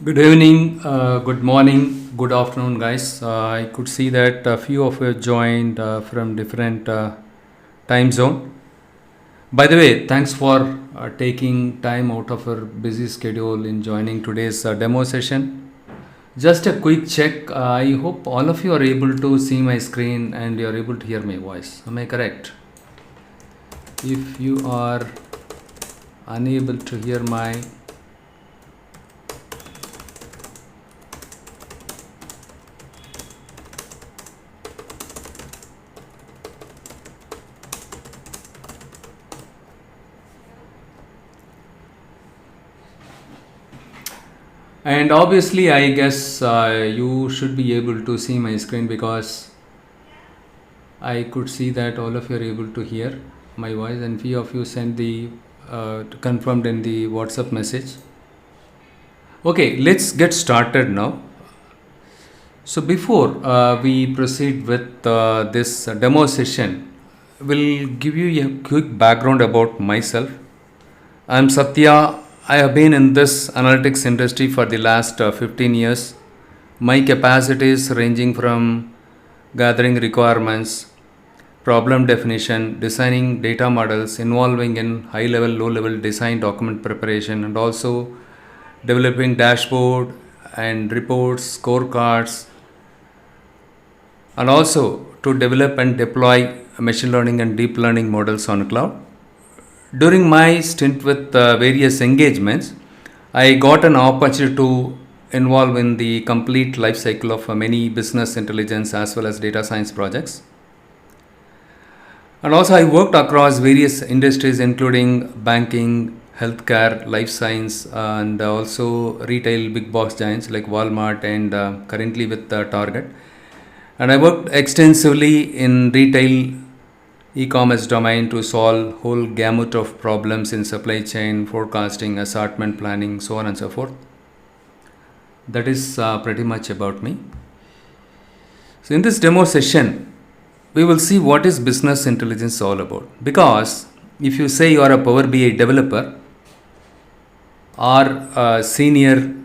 Good evening, good morning, good afternoon, guys. I could see that a few of you joined from different time zone. By the way, thanks for taking time out of your busy schedule in joining today's demo session. Just a quick check. I hope all of you are able to see my screen and you are able to hear my voice. Am I correct? If you are unable to hear my and obviously, I guess you should be able to see my screen because I could see that all of you are able to hear my voice, and few of you sent the confirmed in the WhatsApp message. Okay, let's get started now. So before we proceed with this demo session, we'll give you a quick background about myself. I'm Satya. I have been in this analytics industry for the last 15 years. My capacities ranging from gathering requirements, problem definition, designing data models involving in high level, low level design document preparation, and also developing dashboard and reports, scorecards, and also to develop and deploy machine learning and deep learning models on cloud. During my stint with various engagements, I got an opportunity to involve in the complete life cycle of many business intelligence as well as data science projects. And also, I worked across various industries, including banking, healthcare, life science, and also retail big box giants like Walmart and currently with Target. And I worked extensively in retail e-commerce domain to solve whole gamut of problems in supply chain, forecasting, assortment planning, so on and so forth. That is pretty much about me. So in this demo session, we will see what is business intelligence all about. Because if you say you are a Power BI developer or a senior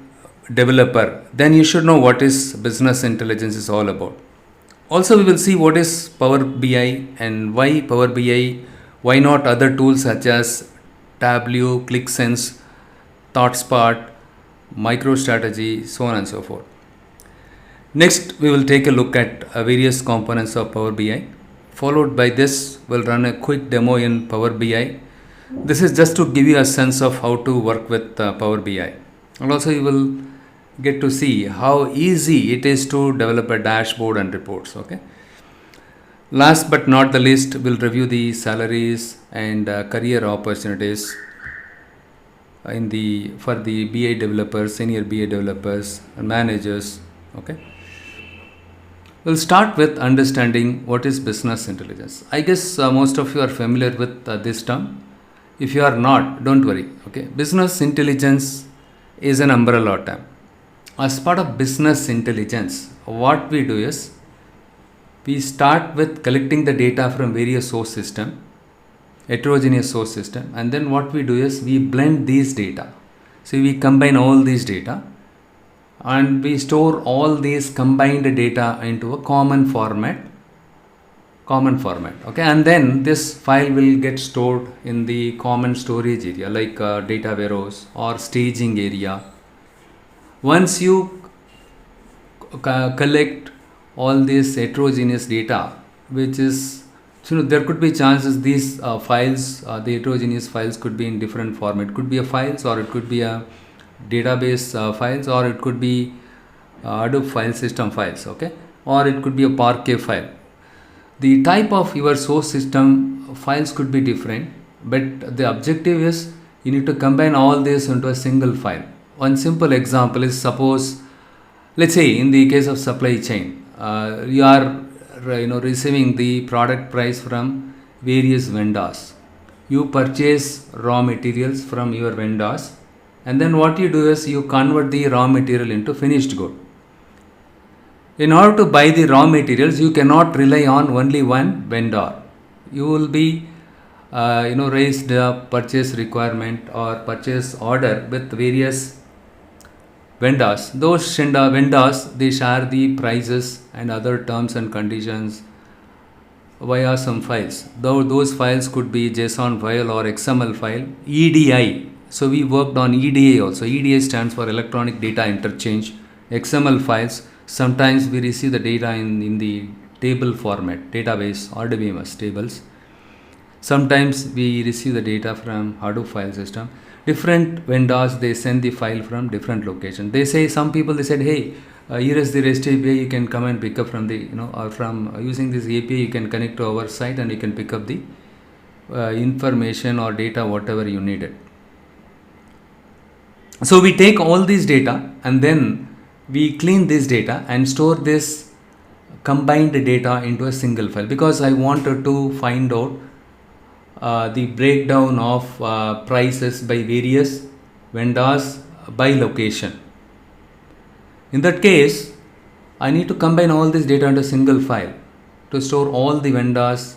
developer, then you should know what is business intelligence is all about. Also, we will see what is Power BI and why Power BI, why not other tools such as Tableau, ClickSense, ThoughtSpot, MicroStrategy, so on and so forth. Next, we will take a look at various components of Power BI. Followed by this, we'll run a quick demo in Power BI. This is just to give you a sense of how to work with Power BI. And also, you will get to see how easy it is to develop a dashboard and reports. Okay. Last but not the least, we'll review the salaries and career opportunities for the BI developers, senior BI developers, and managers. Okay. We'll start with understanding what is business intelligence. I guess most of you are familiar with this term. If you are not, don't worry. Okay, business intelligence is an umbrella term. As part of business intelligence, what we do is we start with collecting the data from various source system, heterogeneous source system, and then what we do is we blend these data. So we combine all these data and we store all these combined data into a common format. Okay, and then this file will get stored in the common storage area like data warehouse or staging area. Once you collect all this heterogeneous data, which is, there could be chances these files, the heterogeneous files could be in different format. Could be a files, or it could be a database files, or it could be Hadoop file system files. Okay, or it could be a Parquet file. The type of your source system files could be different, but the objective is you need to combine all this into a single file. One simple example is, suppose, let's say in the case of supply chain, you are receiving the product price from various vendors. You purchase raw materials from your vendors, and then what you do is you convert the raw material into finished good. In order to buy the raw materials, you cannot rely on only one vendor. You will be raised a purchase requirement or purchase order with various vendors. Those vendors, they share the prices and other terms and conditions via some files. Though those files could be JSON file or XML file, EDI. So we worked on EDI also. EDI stands for Electronic Data Interchange. XML files. Sometimes we receive the data in the table format, database or DBMS tables. Sometimes we receive the data from Hadoop file system. Different vendors, they send the file from different locations. They say, some people, they said, hey, here is the REST API, you can come and pick up from the, or from using this API, you can connect to our site and you can pick up the information or data, whatever you needed. So we take all these data and then we clean this data and store this combined data into a single file, because I wanted to find out the breakdown of prices by various vendors by location. In that case, I need to combine all this data into a single file to store all the vendors'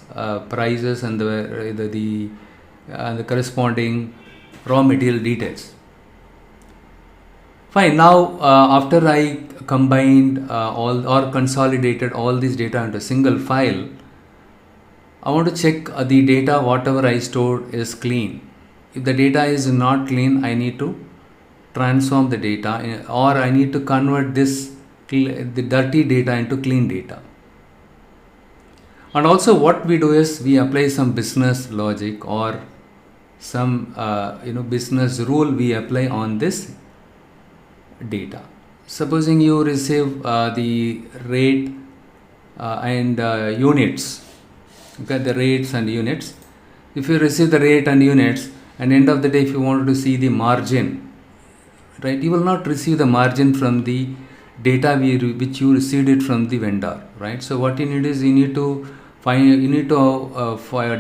prices and the corresponding raw material details. Fine. Now, after I combined all or consolidated all this data into a single file, I want to check the data, whatever I stored is clean. If the data is not clean, I need to transform the data, or I need to convert the dirty data into clean data. And also what we do is we apply some business logic or some business rule we apply on this data. Supposing you receive the rate and units. Okay, the rates and units. If you receive the rate and units, and end of the day, if you wanted to see the margin, right, you will not receive the margin from the data which you received it from the vendor, right? So what you need is you need to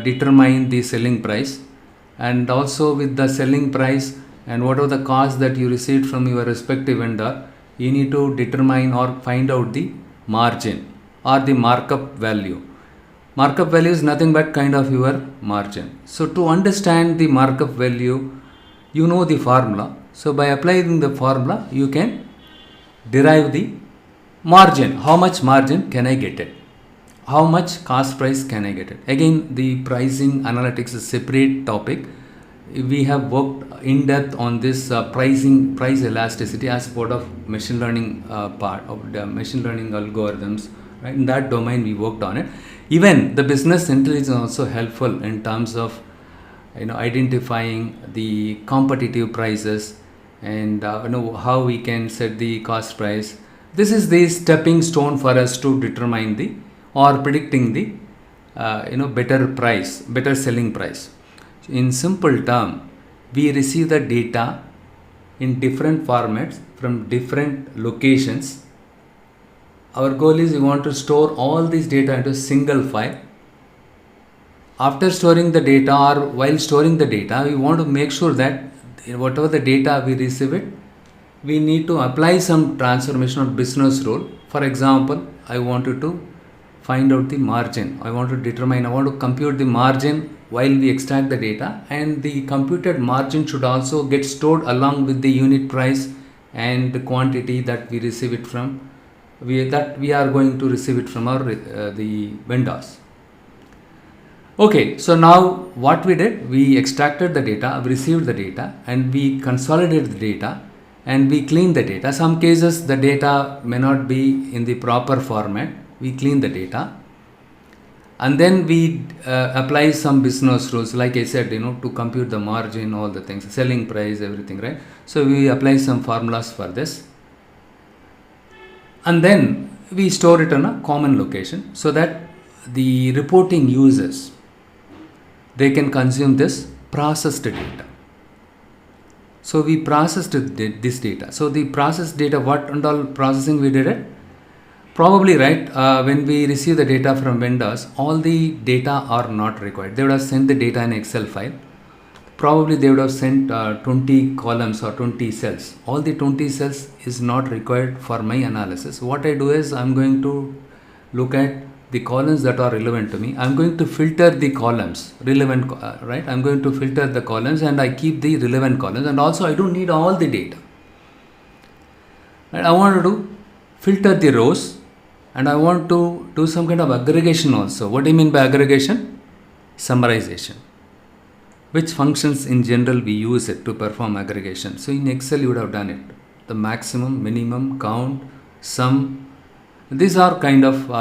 determine the selling price, and also with the selling price and whatever the cost that you received from your respective vendor, you need to determine or find out the margin or the markup value. Markup value is nothing but kind of your margin. So to understand the markup value, you know the formula. So by applying the formula, you can derive the margin. How much margin can I get it? How much cost price can I get it? Again, the pricing analytics is a separate topic. We have worked in depth on this price elasticity as part of machine learning part of the machine learning algorithms. Right? In that domain, we worked on it. Even the business intelligence is also helpful in terms of identifying the competitive prices and how we can set the cost price. This is the stepping stone for us to determine the or predicting the better selling price. In simple term, we receive the data in different formats from different locations. Our goal is we want to store all this data into a single file. After storing the data or while storing the data, we want to make sure that whatever the data we receive it, we need to apply some transformation or business rule. For example, I wanted to find out the margin. I want to compute the margin while we extract the data, and the computed margin should also get stored along with the unit price and the quantity that we receive it from. We are going to receive it from our the vendors. Okay, so now what we did, we extracted the data, we received the data, and we consolidated the data, and we cleaned the data. Some cases the data may not be in the proper format. We clean the data, and then we apply some business rules, like I said, to compute the margin, all the things, selling price, everything, right? So we apply some formulas for this. And then we store it on a common location so that the reporting users, they can consume this processed data. So we processed this data. So the processed data, what and all processing we did it? Probably, right, when we receive the data from vendors, all the data are not required. They would have sent the data in Excel file. Probably they would have sent 20 columns or 20 cells. All the 20 cells is not required for my analysis. What I do is I'm going to look at the columns that are relevant to me. I'm going to filter the columns, relevant, right? I'm going to filter the columns and I keep the relevant columns, and also I don't need all the data. And I want to filter the rows, and I want to do some kind of aggregation also. What do you mean by aggregation? Summarization. Which functions in general we use it to perform aggregation? So in Excel you would have done it. The maximum, minimum, count, sum. These are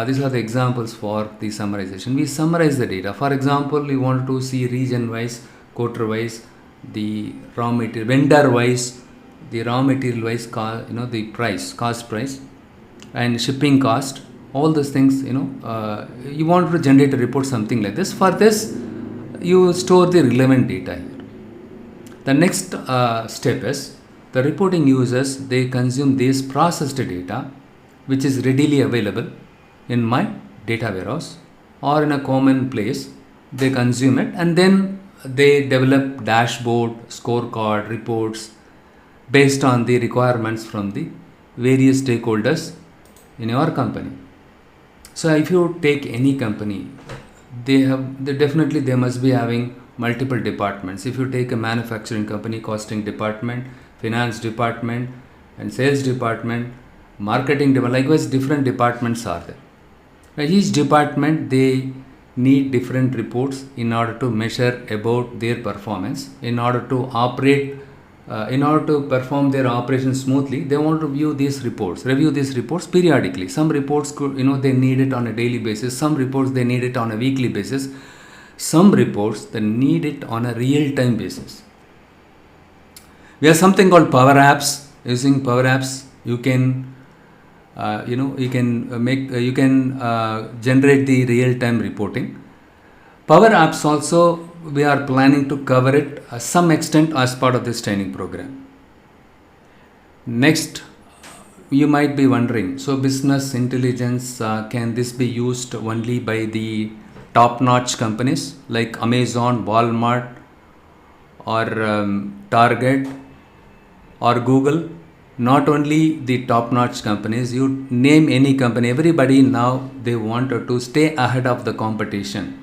these are the examples for the summarization. We summarize the data. For example, we want to see region wise, quarter wise, the raw material, vendor wise, the raw material wise, the price, cost price, and shipping cost. All those things, you want to generate a report, something like this. For this, you store the relevant data here. The next step is the reporting users, they consume this processed data which is readily available in my data warehouse or in a common place. They consume it, and then they develop dashboard, scorecard, reports based on the requirements from the various stakeholders in your company. So if you take any company, they must be having multiple departments. If you take a manufacturing company, costing department, finance department, and sales department, marketing department, likewise different departments are there. Each department, they need different reports in order to measure about their performance, in order to operate, in order to perform their operations smoothly. They want to review these reports periodically. Some reports could, they need it on a daily basis. Some reports they need it on a weekly basis. Some reports they need it on a real-time basis. We have something called Power Apps. Using Power Apps, you can generate the real-time reporting. Power Apps also, we are planning to cover it some extent as part of this training program. Next, you might be wondering, so business intelligence, can this be used only by the top-notch companies like Amazon, Walmart, or Target, or Google? Not only the top-notch companies, you name any company, everybody now, they wanted to stay ahead of the competition.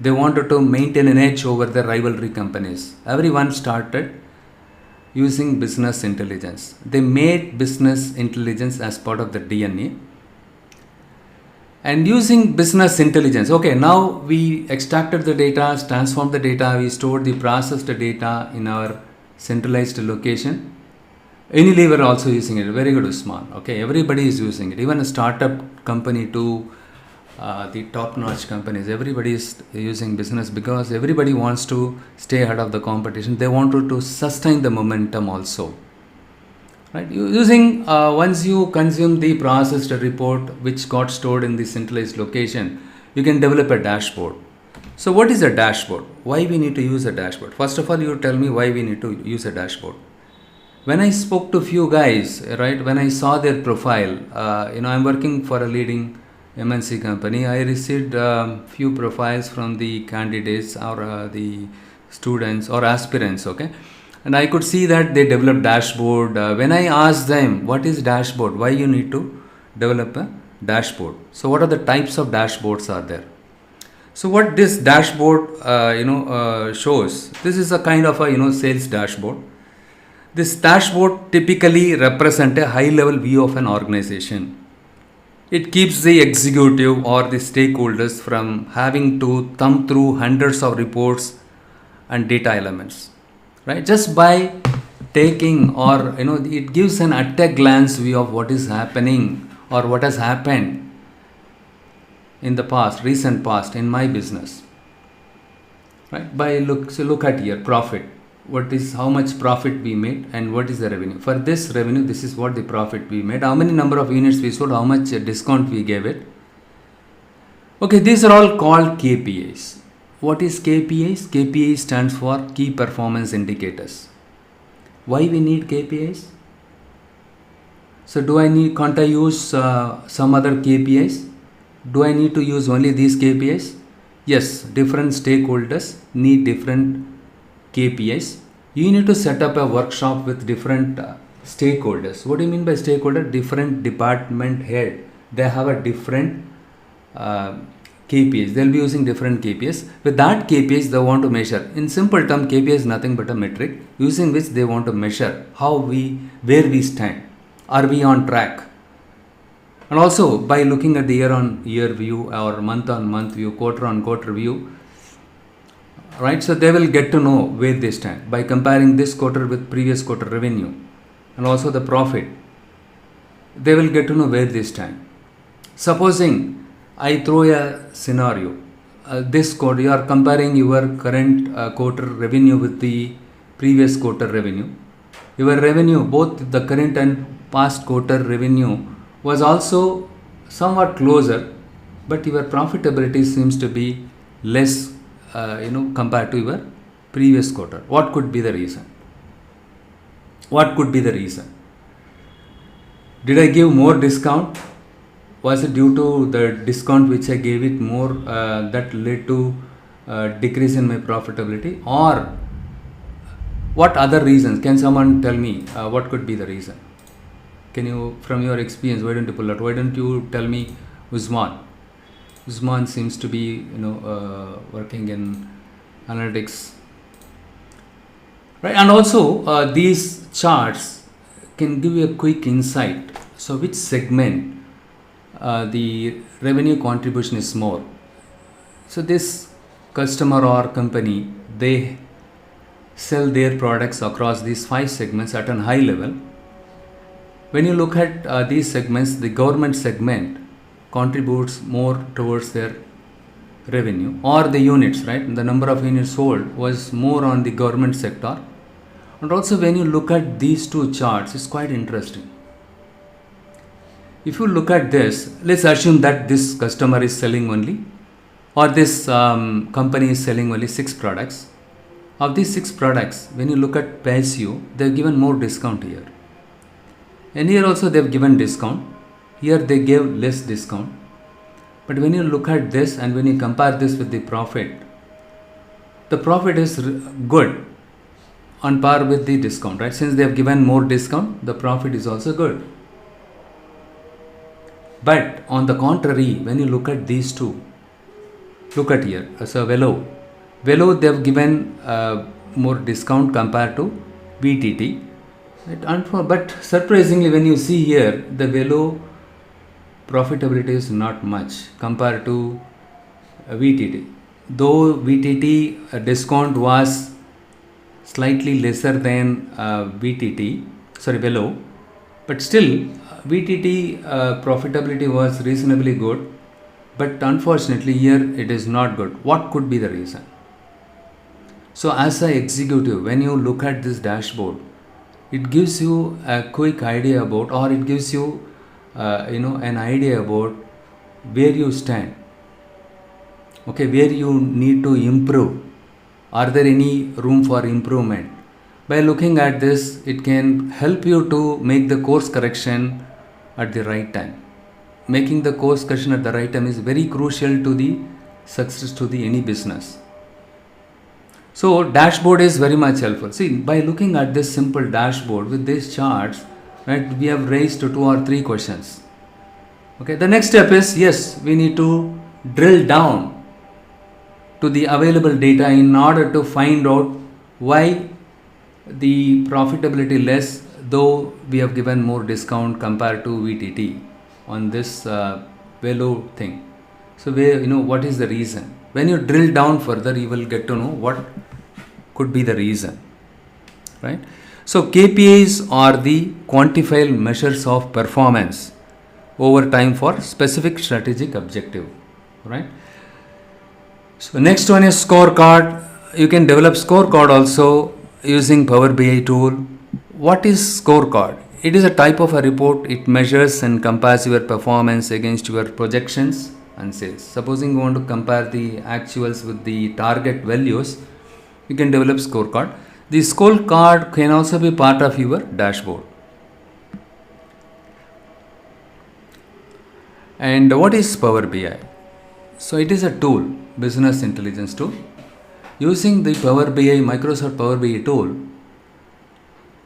They wanted to maintain an edge over the rivalry companies. Everyone started using business intelligence. They made business intelligence as part of the DNA. And using business intelligence, okay, now we extracted the data, transformed the data, we stored the processed data in our centralized location. Unilever also using it. Very good, Usman. Okay, everybody is using it. Even a startup company to the top-notch companies, everybody is using business because everybody wants to stay ahead of the competition. They want to sustain the momentum also. Right? Using once you consume the processed report which got stored in the centralized location, you can develop a dashboard. So what is a dashboard? Why we need to use a dashboard? First of all, you tell me why we need to use a dashboard. When I spoke to few guys, right, when I saw their profile, I'm working for a leading MNC company. I received few profiles from the candidates or the students or aspirants, okay, and I could see that they developed dashboard. When I asked them what is dashboard, why you need to develop a dashboard, so what are the types of dashboards are there? So what this dashboard shows, this is a kind of a sales dashboard. This dashboard typically represents a high level view of an organization. It keeps the executive or the stakeholders from having to thumb through hundreds of reports and data elements, right? Just by taking, or it gives an at a glance view of what is happening or what has happened in the past, recent past in my business, right? Look at here, profit. What is, how much profit we made, and what is the revenue? For this revenue, this is what the profit we made, how many number of units we sold, how much discount we gave it. Okay, these are all called KPIs. What is KPIs? KPI stands for key performance indicators. Why we need KPIs? So can't I use some other KPIs? Do I need to use only these KPIs? Yes, different stakeholders need different KPIs. You need to set up a workshop with different stakeholders. What do you mean by stakeholder? Different department head. They have a different KPIs. They'll be using different KPIs. With that KPIs, they want to measure. In simple term, KPI is nothing but a metric using which they want to measure where we stand. Are we on track? And also by looking at the year on year view or month on month view, quarter on quarter view, right? So they will get to know where they stand by comparing this quarter with previous quarter revenue and also the profit. They will get to know where they stand. Supposing I throw a scenario, this quarter you are comparing your current quarter revenue with the previous quarter revenue. Your revenue, both the current and past quarter revenue, was also somewhat closer, but your profitability seems to be less, compared to your previous quarter. What could be the reason? What could be the reason? Did I give more discount? Was it due to the discount which I gave it more that led to decrease in my profitability, or what other reasons? Can someone tell me what could be the reason? Can you, from your experience, why don't you pull out? Why don't you tell me Usman? Usman seems to be, working in analytics, right? And also these charts can give you a quick insight. So which segment the revenue contribution is more? So this customer or company, they sell their products across these 5 segments at a high level. When you look at these segments, the government segment contributes more towards their revenue, or the units, right? The number of units sold was more on the government sector. And also when you look at these two charts, it's quite interesting. If you look at this, let's assume that this customer is selling only, or this company is selling only 6 products. Of these 6 products, when you look at PSU, they've given more discount here. And here also they've given discount. Here they gave less discount. But when you look at this and when you compare this with the profit is good, on par with the discount, right? Since they have given more discount, the profit is also good. But on the contrary, when you look at these two, look at here. So Velo they have given more discount compared to VTT. Right? But surprisingly, when you see here, the Velo profitability is not much compared to VTT. Though VTT discount was slightly lesser than Velo, but still VTT profitability was reasonably good. But unfortunately here it is not good. What could be the reason? So as an executive, when you look at this dashboard, it gives you a quick idea about, or it gives you an idea about where you stand, okay, where you need to improve. Are there any room for improvement? By looking at this, it can help you to make the course correction at the right time. Making the course correction at the right time is very crucial to the success to the any business. So dashboard is very much helpful. See, by looking at this simple dashboard with these charts, right, we have raised 2 or 3 questions. Okay, the next step is, yes, we need to drill down to the available data in order to find out why the profitability less, though we have given more discount compared to VTT on this Velo thing. So what is the reason? When you drill down further, you will get to know what could be the reason, right? So KPIs are the quantifiable measures of performance over time for specific strategic objective, right? So next one is scorecard. You can develop scorecard also using Power BI tool. What is scorecard? It is a type of a report. It measures and compares your performance against your projections and sales. Supposing you want to compare the actuals with the target values, you can develop scorecard. The scorecard can also be part of your dashboard. And what is Power BI? So it is a tool, business intelligence tool. Using the Power BI, Microsoft Power BI tool,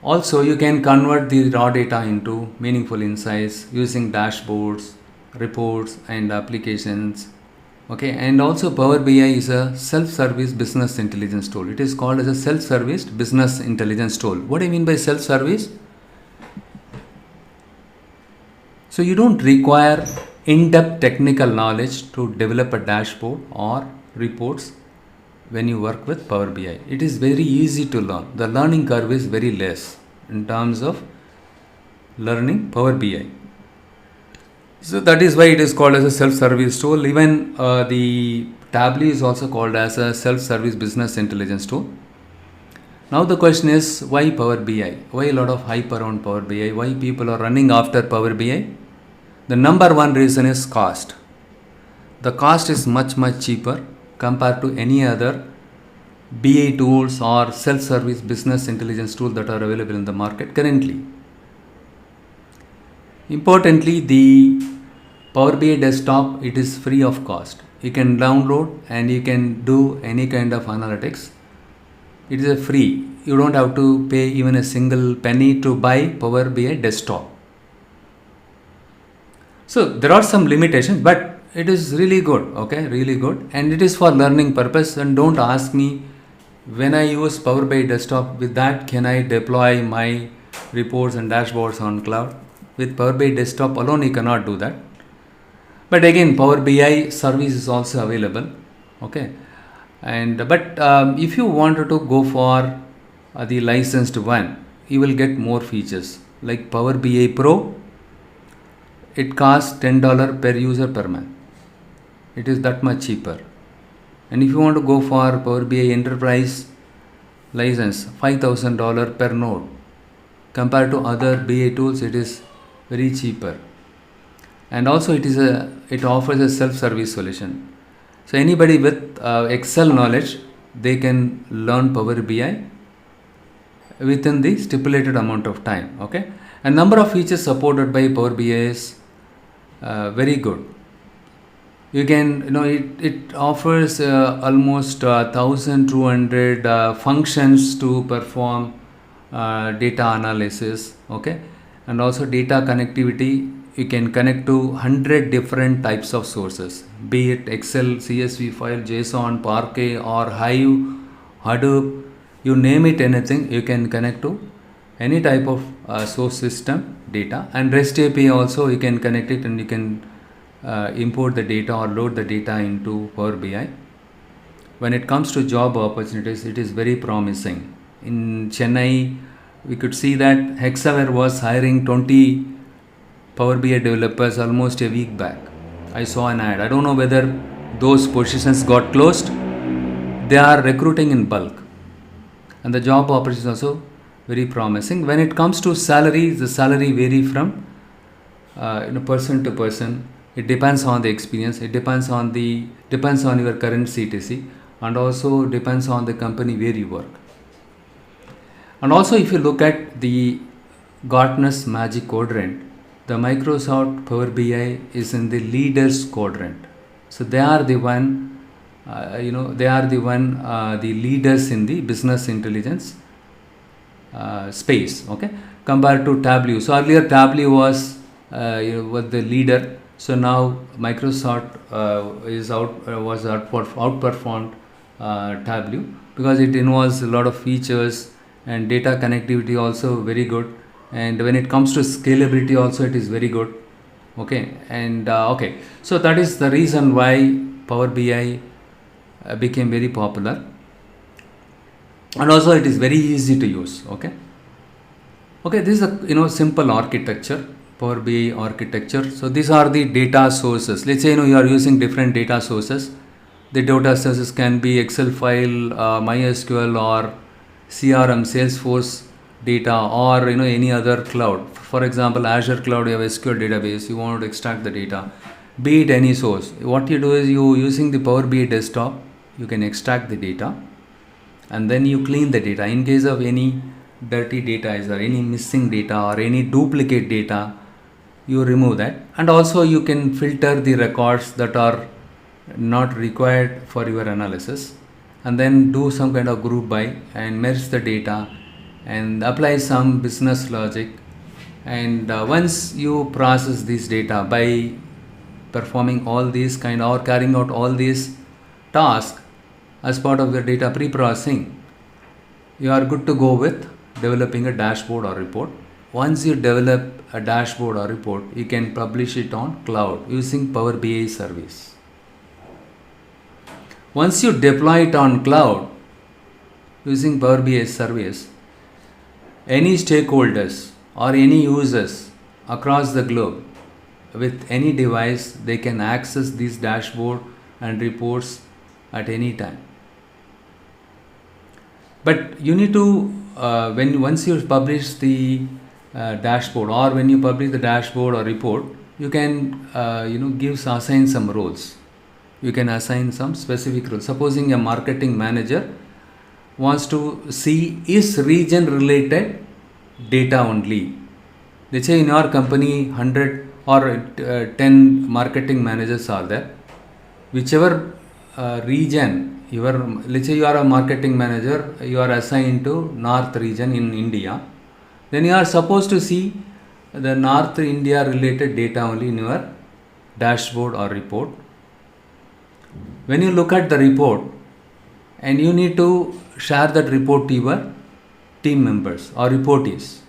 also you can convert the raw data into meaningful insights using dashboards, reports and applications. Okay, and also Power BI is a self-service business intelligence tool. It is called as a self-service business intelligence tool. What do you mean by self-service? So you don't require in-depth technical knowledge to develop a dashboard or reports when you work with Power BI. It is very easy to learn. The learning curve is very less in terms of learning Power BI. So that is why it is called as a self-service tool. Even the Tableau is also called as a self-service business intelligence tool. Now the question is, why Power BI? Why a lot of hype around Power BI? Why people are running after Power BI? The number one reason is cost. The cost is much cheaper compared to any other BI tools or self-service business intelligence tool that are available in the market currently. Importantly, the Power BI desktop, it is free of cost. You can download and you can do any kind of analytics. It is a free. You don't have to pay even a single penny to buy Power BI desktop. So there are some limitations, but it is really good, okay, really good, and it is for learning purpose. And don't ask me, when I use Power BI desktop, with that can I deploy my reports and dashboards on cloud? With Power BI desktop alone you cannot do that. But again, Power BI service is also available, okay. And but if you wanted to go for the licensed one, you will get more features like Power BI Pro. It costs $10 per user per month. It is that much cheaper. And if you want to go for Power BI Enterprise license, $5,000 per node. Compared to other BI tools, it is very cheaper. And also it offers a self-service solution. So anybody with Excel knowledge, they can learn Power BI within the stipulated amount of time, okay. And number of features supported by Power BI is very good. You can, it offers almost 1200 functions to perform data analysis, okay. And also data connectivity. You can connect to 100 different types of sources, be it Excel, CSV file, JSON, Parquet or Hive, Hadoop, you name it, anything, you can connect to any type of source system data. And REST API also, you can connect it and you can import the data or load the data into Power BI. When it comes to job opportunities, it is very promising. In Chennai, we could see that Hexaware was hiring 20 Power BI developers almost a week back. I saw an ad. I don't know whether those positions got closed. They are recruiting in bulk. And the job opportunities also very promising. When it comes to salary, the salary vary from person to person. It depends on the experience. It depends on your current CTC, and also depends on the company where you work. And also, if you look at the Gartner's Magic Quadrant, the Microsoft Power BI is in the leaders quadrant. So they are the the leaders in the business intelligence space, okay, compared to Tableau. So earlier Tableau was the leader. So now Microsoft was outperformed Tableau because it involves a lot of features, and data connectivity also very good. And when it comes to scalability also, it is very good, okay. And okay, so that is the reason why Power BI became very popular. And also it is very easy to use, okay. This is a simple architecture, Power BI architecture. So these are the data sources. Let's say you are using different data sources. The data sources can be Excel file, MySQL, or CRM, Salesforce data, or any other cloud. For example, Azure cloud, you have SQL database, you want to extract the data, be it any source. What you do is, you using the Power BI desktop, you can extract the data and then you clean the data. In case of any dirty data or any missing data or any duplicate data, you remove that. And also you can filter the records that are not required for your analysis, and then do some kind of group by and merge the data and apply some business logic. And once you process this data by performing all these or carrying out all these tasks as part of your data pre-processing, you are good to go with developing a dashboard or report. once you develop a dashboard or report, you can publish it on cloud using Power BI service. Once you deploy it on cloud using Power BI service, any stakeholders or any users across the globe with any device, they can access these dashboard and reports at any time. But you need to once you publish the dashboard, or when you publish the dashboard or report, you can assign some roles. You can assign some specific roles. Supposing a marketing manager wants to see is region related data only. Let's say in your company 100 or 10 marketing managers are there. Whichever region let's say you are a marketing manager, you are assigned to North region in India, then you are supposed to see the North India related data only in your dashboard or report. When you look at the report and you need to share that report to your team members or reportees,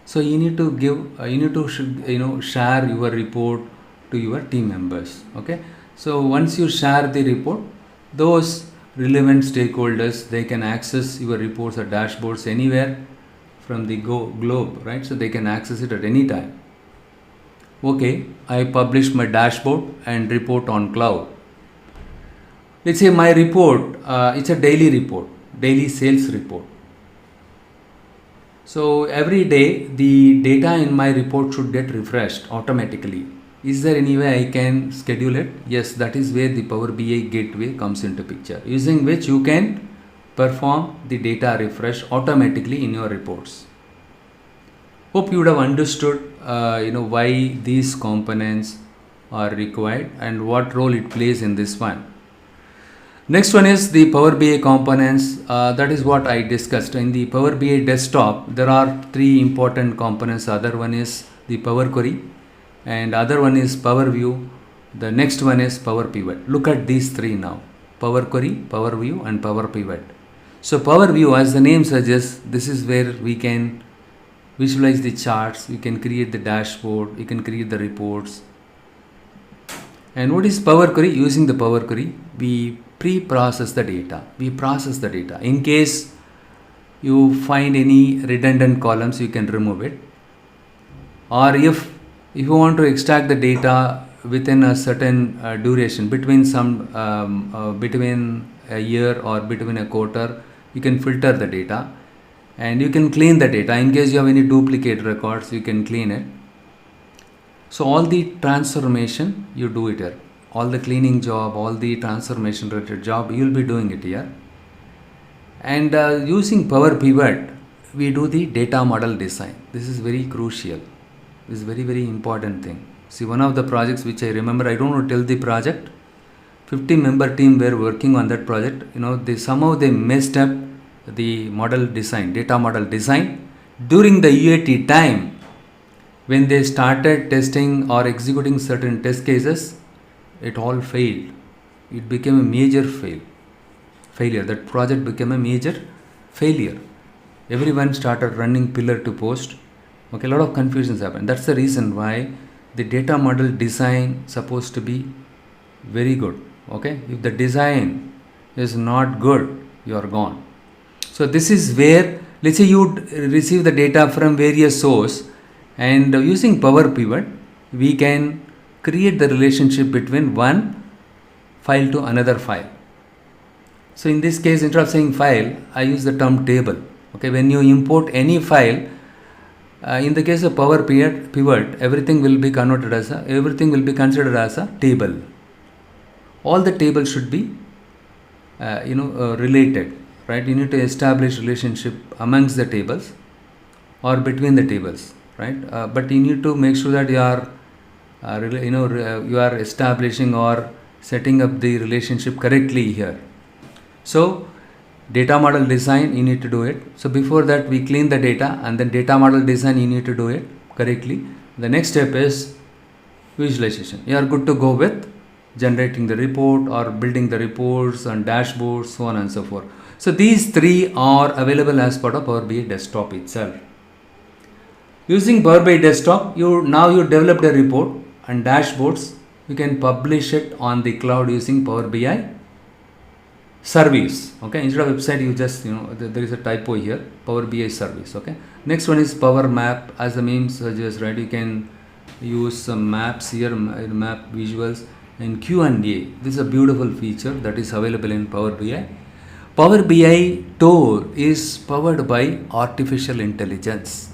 so you need to share your report to your team members. Okay, so once you share the report, those relevant stakeholders, they can access your reports or dashboards anywhere from the globe, right? So they can access it at any time. Okay, I publish my dashboard and report on cloud. Let's say my report, it's a daily report, daily sales report. So every day the data in my report should get refreshed automatically. Is there any way I can schedule it? Yes, that is where the Power BI gateway comes into picture, using which you can perform the data refresh automatically in your reports. Hope you would have understood why these components are required and what role it plays in this one. Next one is the Power BI components. That is what I discussed. In the Power BI desktop, there are three important components. Other one is the Power Query, and other one is Power View. The next one is Power Pivot. Look at these three now: Power Query, Power View, and Power Pivot. So Power View, as the name suggests, this is where we can visualize the charts, you can create the dashboard, you can create the reports. And what is Power Query? Using the Power Query, we pre-process the data. We process the data. In case you find any redundant columns, you can remove it. Or if you want to extract the data within a certain duration, between a year or between a quarter, you can filter the data and you can clean the data. In case you have any duplicate records, you can clean it. So all the transformation, you do it here. All the cleaning job, all the transformation related job, you will be doing it here. And using Power Pivot, we do the data model design. This is very crucial. This is very, very important thing. See, one of the projects which I remember, I don't know till the project, 50-member team were working on that project. They messed up the model design, data model design. During the UAT time, when they started testing or executing certain test cases, it all failed. It became a major failure. That project became a major failure. Everyone started running pillar to post. Okay, a lot of confusions happened. That's the reason why the data model design supposed to be very good. Okay, if the design is not good, you are gone. So this is where, let's say you receive the data from various source, and using Power Pivot, we can create the relationship between one file to another file. So in this case, instead of saying file, I use the term table. Okay, when you import any file, in the case of Power Pivot, everything will be considered as a table. All the tables should be related, right? You need to establish relationship amongst the tables or between the tables, right? But you need to make sure that you are establishing or setting up the relationship correctly here. So data model design, you need to do it. So before that, we clean the data, and then data model design, you need to do it correctly. The next step is visualization. You are good to go with generating the report or building the reports and dashboards, so on and so forth. So these three are available as part of Power BI desktop itself. Using Power BI desktop, you developed a report and dashboards. You can publish it on the cloud using Power BI service. Okay, instead of website, you just there is a typo here. Power BI service. Okay. Next one is Power Map. As the name suggests, right? You can use some maps here, map visuals and Q&A. This is a beautiful feature that is available in Power BI. Power BI Tour is powered by artificial intelligence.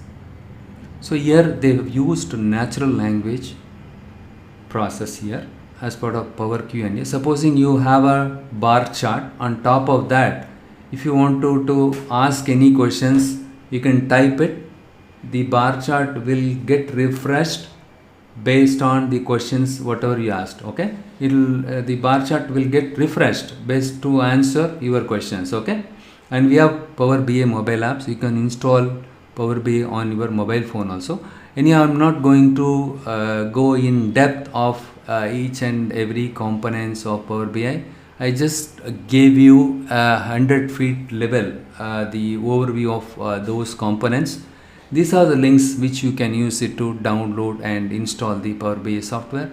So here they have used natural language process here as part of Power Q&A. Supposing you have a bar chart, on top of that, if you want to ask any questions, you can type it. The bar chart will get refreshed based on the questions whatever you asked. Okay, the bar chart will get refreshed based to answer your questions. Okay, and we have Power BI mobile apps. You can install Power BI on your mobile phone also. Anyhow, I'm not going to go in depth of each and every components of Power BI. I just gave you 100 feet level the overview of those components. These are the links which you can use it to download and install the Power BI software.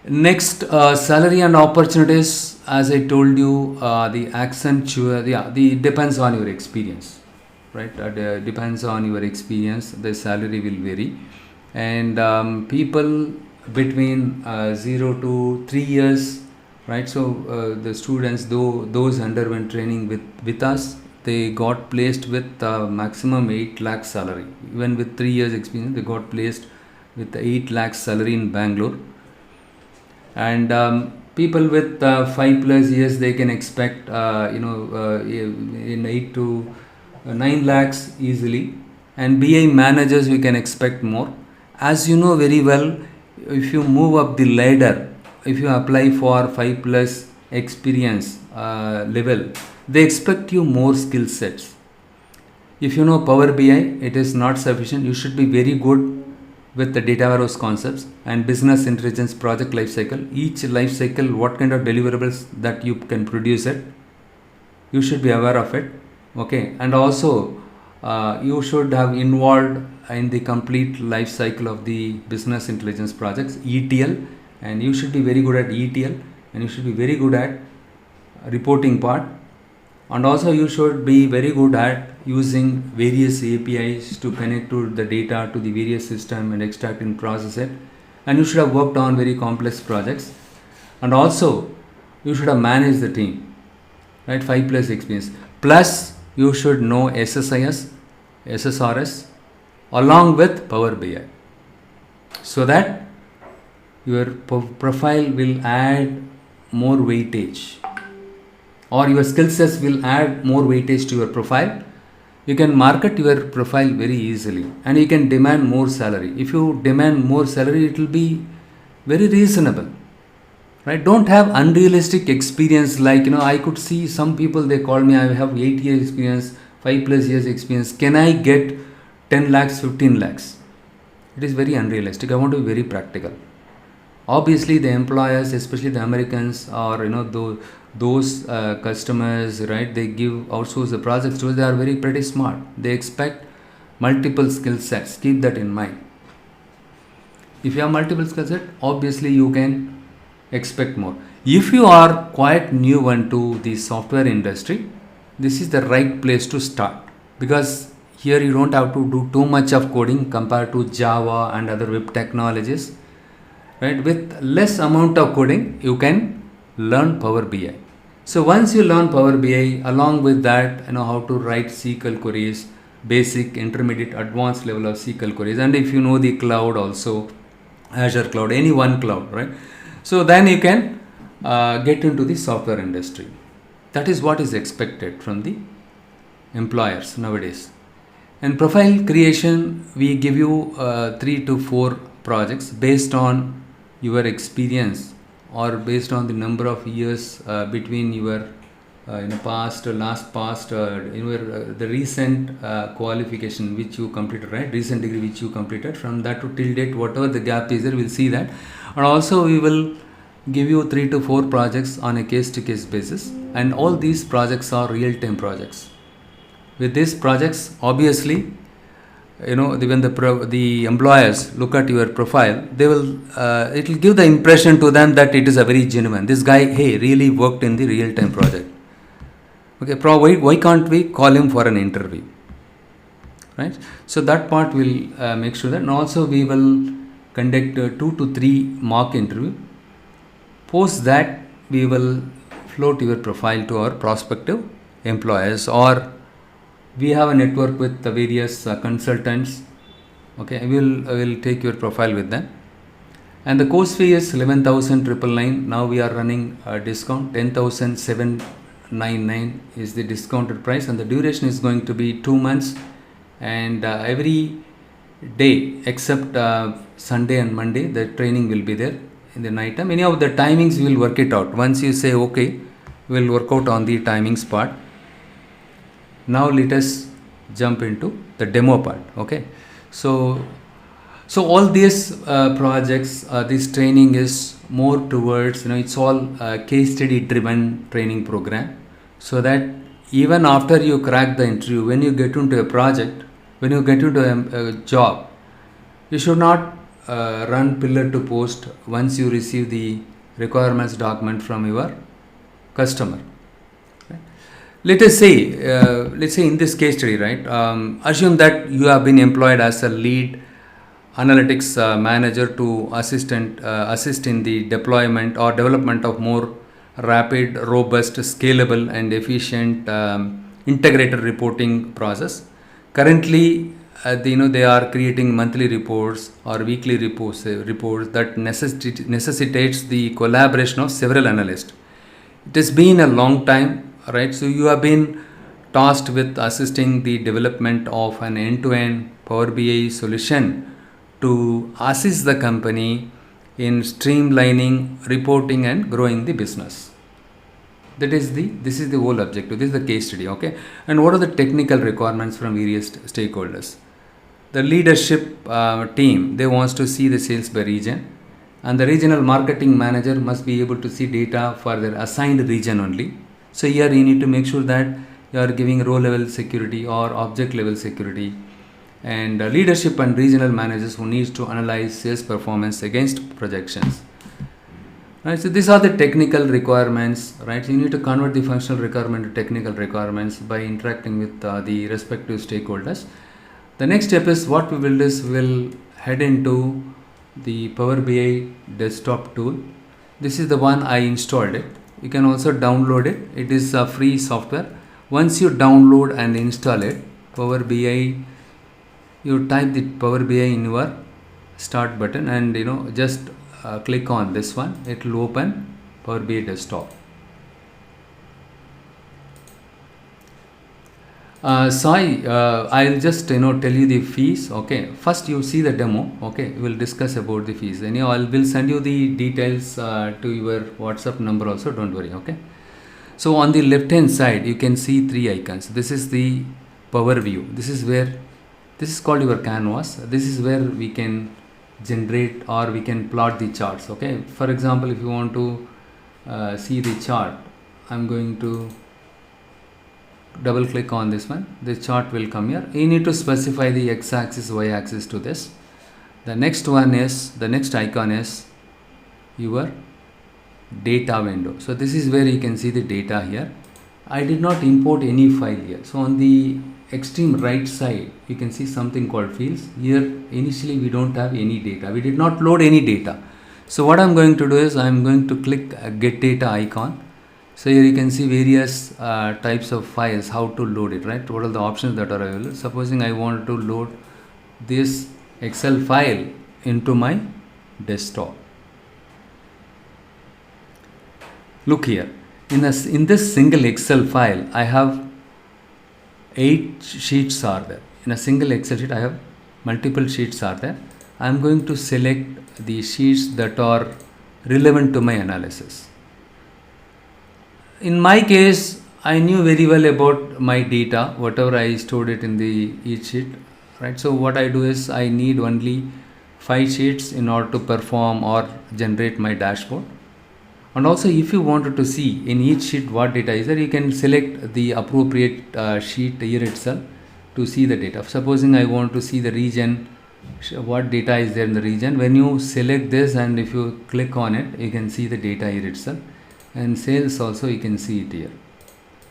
Next, salary and opportunities. As I told you, the Accenture, the depends on your experience, right? Depends on your experience. The salary will vary, and people between 0 to 3 years, right? So the students, those underwent training with us, they got placed with maximum 8 lakh salary. Even with 3 years experience, they got placed with 8 lakh salary in Bangalore. And people with 5+ years, they can expect in 8 to 9 lakhs easily. And BI managers, we can expect more. As you know very well, if you move up the ladder, if you apply for 5+ experience level, they expect you more skill sets. If you know Power BI, it is not sufficient. You should be very good with the data warehouse concepts and business intelligence project lifecycle. Each lifecycle, what kind of deliverables that you can produce it, you should be aware of it. Okay, and also you should have involved in the complete life cycle of the business intelligence projects, ETL, and you should be very good at ETL, and you should be very good at reporting part, and also you should be very good at using various APIs to connect to the data to the various system and extract and process it, and you should have worked on very complex projects, and also you should have managed the team, right? 5+ experience, plus you should know SSIS, SSRS along with Power BI, so that your profile will add more weightage, or your skill sets will add more weightage to your profile. You can market your profile very easily, and you can demand more salary. If you demand more salary, it will be very reasonable, right? Don't have unrealistic experience. Like, I could see some people, they call me, I have 8 years experience, 5+ years experience. Can I get 10 lakhs, 15 lakhs? It is very unrealistic. I want to be very practical. Obviously, the employers, especially the Americans, or those customers, right? They outsource the projects to us. They are pretty smart. They expect multiple skill sets. Keep that in mind. If you have multiple skill sets, obviously you can expect more. If you are quite new into the software industry, this is the right place to start, because here you don't have to do too much of coding compared to Java and other web technologies, right? With less amount of coding, you can learn Power BI. So once you learn Power BI, along with that, how to write SQL queries, basic, intermediate, advanced level of SQL queries, and if you know the cloud also, Azure cloud, any one cloud, right? So then you can get into the software industry. That is what is expected from the employers nowadays. And profile creation, we give you 3 to 4 projects based on your experience, or based on the number of years between your the recent qualification which you completed, right? Recent degree which you completed, from that to till date, whatever the gap is there, we'll see that. And also we will give you 3 to 4 projects on a case-to-case basis, and all these projects are real-time projects. With these projects, obviously when the employers look at your profile, they will it will give the impression to them that it is a very genuine. This guy, hey, really worked in the real time project. Okay, why can't we call him for an interview? Right. So that part will make sure that, and also we will conduct 2 to 3 mock interview. Post that, we will float your profile to our prospective employers, or we have a network with the various consultants. Okay, I will take your profile with them. And the course fee is 11,999. Now we are running a discount. 10,799 is the discounted price, and the duration is going to be 2 months. And every day except Sunday and Monday, the training will be there in the night time. Anyhow, the timings we will work it out. Once you say okay, we will work out on the timings part. Now let us jump into the demo part. Okay, so all these projects, this training is more towards, it's all case study driven training program, so that even after you crack the interview, when you get into a project, when you get into a job, you should not run pillar to post once you receive the requirements document from your customer. Let us say, in this case study, right? Assume that you have been employed as a lead analytics manager to assist in the deployment or development of more rapid, robust, scalable, and efficient integrated reporting process. Currently, they are creating monthly reports or weekly reports that necessitates the collaboration of several analysts. It has been a long time. Right, so you have been tasked with assisting the development of an end-to-end Power BI solution to assist the company in streamlining reporting and growing the business. This is the whole objective. This is the case study. Okay, and what are the technical requirements from various stakeholders? The leadership team, they wants to see the sales by region, and the regional marketing manager must be able to see data for their assigned region only. So here you need to make sure that you are giving row level security or object level security, and leadership and regional managers who needs to analyze sales performance against projections. Right, so these are the technical requirements. Right, so you need to convert the functional requirement to technical requirements by interacting with the respective stakeholders. The next step is what we will do is we will head into the Power BI desktop tool. This is the one I installed it. You can also download it. It is a free software. Once you download and install it, Power BI, you type the Power BI in your start button, and just click on this one. It will open Power BI desktop. Sai, I'll just tell you the fees. Okay, first you see the demo. Okay, we'll discuss about the fees. And I will send you the details to your WhatsApp number also. Don't worry. Okay. So on the left hand side, you can see 3 icons. This is the Power View. This is called your canvas. This is where we can generate or we can plot the charts. Okay. For example, if you want to see the chart, I'm going to double click on this one. The chart will come here. You need to specify the x-axis, y-axis to this. The next icon is your data window. So this is where you can see the data here. I did not import any file here. So on the extreme right side, you can see something called fields. Here initially we don't have any data. We did not load any data. So what I'm going to do is I'm going to click get data icon. So here you can see various types of files, how to load it, right? What are the options that are available? Supposing I want to load this Excel file into my desktop. Look here, in this single Excel file, I have 8 sheets are there. In a single Excel sheet, I have multiple sheets are there. I am going to select the sheets that are relevant to my analysis. In my case, I knew very well about my data, whatever I stored it in the each sheet, right? So what I do is I need only 5 sheets in order to perform or generate my dashboard. And also, if you wanted to see in each sheet what data is there, you can select the appropriate sheet here itself to see the data. Supposing I want to see the region, what data is there in the region. When you select this and if you click on it, you can see the data here itself, and sales also you can see it here.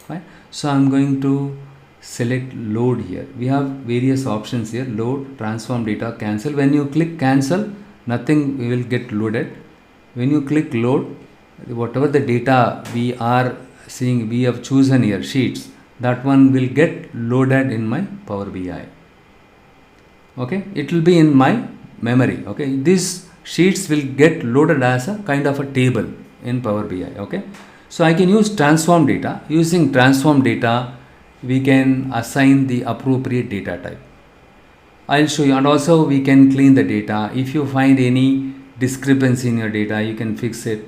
Fine. So I'm going to select load here. We have various options here: load, transform data, cancel. When you click cancel, nothing will get loaded. When you click load, whatever the data we are seeing, we have chosen here, sheets, that one will get loaded in my Power BI. Okay, it will be in my memory. Okay, these sheets will get loaded as a kind of a table in Power BI. Okay, so I can use transform data. Using transform data, we can assign the appropriate data type. I'll show you, and also we can clean the data. If you find any discrepancy in your data, you can fix it,